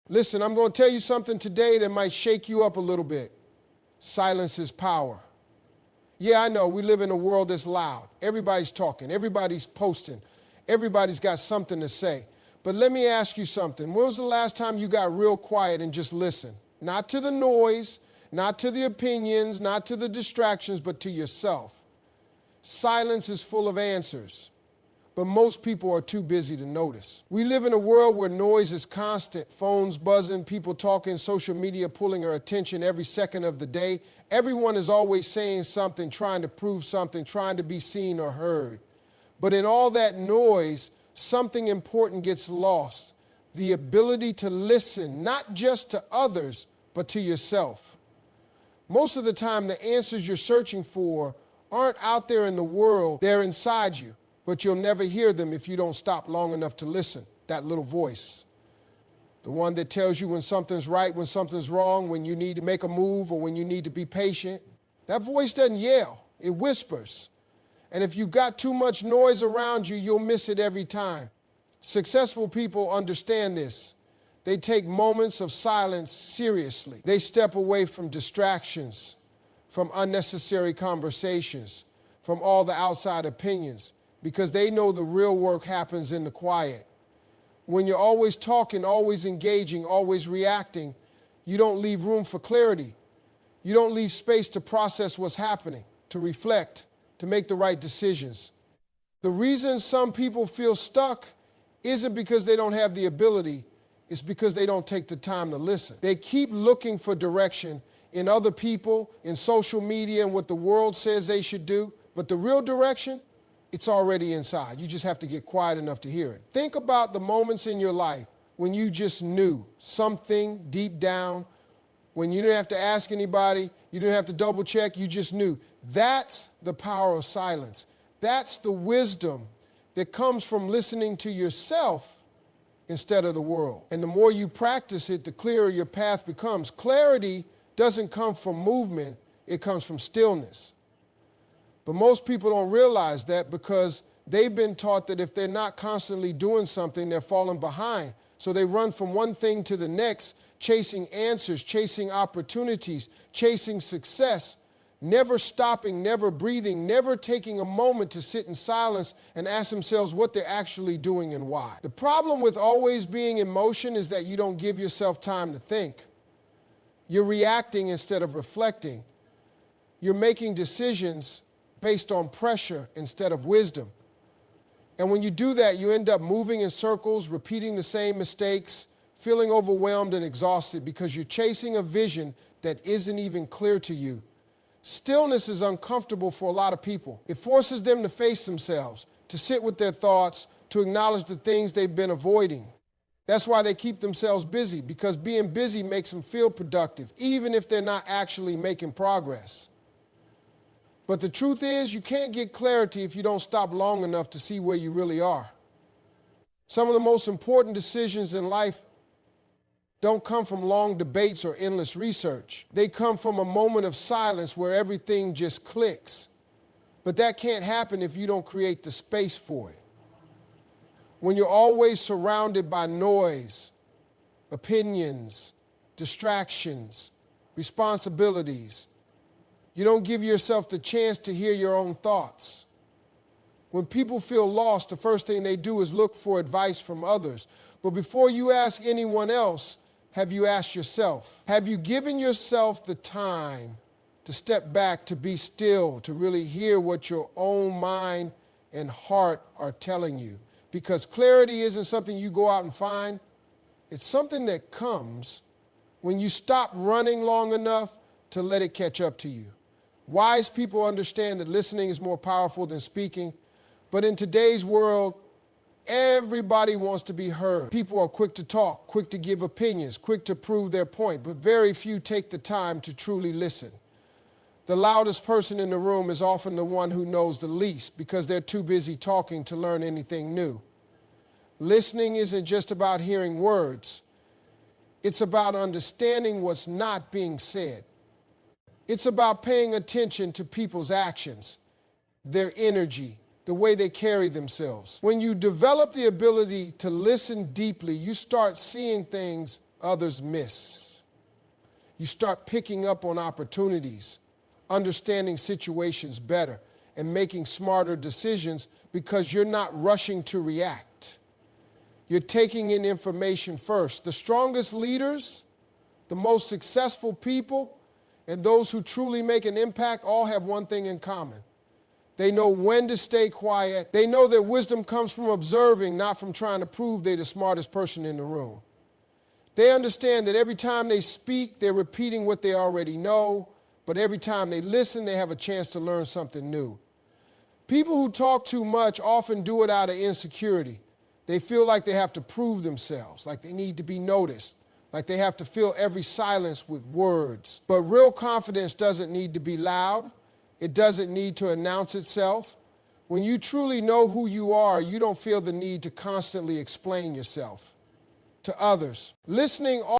Listen, I'm going to tell you something today that might shake you up a little bit. Silence is power. Yeah, I know we live in a world that's loud. Everybody's talking. Everybody's posting. Everybody's got something to say. But let me ask you something. When was the last time you got real quiet and just listened? Not to the noise, not to the opinions, not to the distractions, but to yourself. Silence is full of answers, but most people are too busy to notice. We live in a world where noise is constant. Phones buzzing, people talking, social media pulling our attention every second of the day. Everyone is always saying something, trying to prove something, trying to be seen or heard. But in all that noise, something important gets lost. The ability to listen, not just to others, but to yourself. Most of the time, the answers you're searching for aren't out there in the world, they're inside you. But you'll never hear them if you don't stop long enough to listen. That little voice. The one that tells you when something's right, when something's wrong, when you need to make a move or when you need to be patient. That voice doesn't yell, it whispers. And if you've got too much noise around you, you'll miss it every time. Successful people understand this. They take moments of silence seriously. They step away from distractions, from unnecessary conversations, from all the outside opinions, because they know the real work happens in the quiet. When you're always talking, always engaging, always reacting, you don't leave room for clarity. You don't leave space to process what's happening, to reflect, to make the right decisions. The reason some people feel stuck isn't because they don't have the ability, it's because they don't take the time to listen. They keep looking for direction in other people, in social media, and what the world says they should do, but the real direction, it's already inside. You just have to get quiet enough to hear it. Think about the moments in your life when you just knew something deep down, when you didn't have to ask anybody, you didn't have to double check, you just knew. That's the power of silence. That's the wisdom that comes from listening to yourself instead of the world. And the more you practice it, the clearer your path becomes. Clarity doesn't come from movement, it comes from stillness. But most people don't realize that because they've been taught that if they're not constantly doing something, they're falling behind. So they run from one thing to the next, chasing answers, chasing opportunities, chasing success, never stopping, never breathing, never taking a moment to sit in silence and ask themselves what they're actually doing and why. The problem with always being in motion is that you don't give yourself time to think. You're reacting instead of reflecting. You're making decisions based on pressure instead of wisdom. And when you do that, you end up moving in circles, repeating the same mistakes, feeling overwhelmed and exhausted because you're chasing a vision that isn't even clear to you. Stillness is uncomfortable for a lot of people. It forces them to face themselves, to sit with their thoughts, to acknowledge the things they've been avoiding. That's why they keep themselves busy, because being busy makes them feel productive, even if they're not actually making progress. But the truth is, you can't get clarity if you don't stop long enough to see where you really are. Some of the most important decisions in life don't come from long debates or endless research. They come from a moment of silence where everything just clicks. But that can't happen if you don't create the space for it. When you're always surrounded by noise, opinions, distractions, responsibilities, you don't give yourself the chance to hear your own thoughts. When people feel lost, the first thing they do is look for advice from others. But before you ask anyone else, have you asked yourself? Have you given yourself the time to step back, to be still, to really hear what your own mind and heart are telling you? Because clarity isn't something you go out and find. It's something that comes when you stop running long enough to let it catch up to you. Wise people understand that listening is more powerful than speaking, but in today's world, everybody wants to be heard. People are quick to talk, quick to give opinions, quick to prove their point, but very few take the time to truly listen. The loudest person in the room is often the one who knows the least because they're too busy talking to learn anything new. Listening isn't just about hearing words. It's about understanding what's not being said. It's about paying attention to people's actions, their energy, the way they carry themselves. When you develop the ability to listen deeply, you start seeing things others miss. You start picking up on opportunities, understanding situations better, and making smarter decisions because you're not rushing to react. You're taking in information first. The strongest leaders, the most successful people, and those who truly make an impact all have one thing in common. They know when to stay quiet. They know that wisdom comes from observing, not from trying to prove they're the smartest person in the room. They understand that every time they speak, they're repeating what they already know, but every time they listen, they have a chance to learn something new. People who talk too much often do it out of insecurity. They feel like they have to prove themselves, like they need to be noticed, like they have to fill every silence with words. But real confidence doesn't need to be loud. It doesn't need to announce itself. When you truly know who you are, you don't feel the need to constantly explain yourself to others. Listening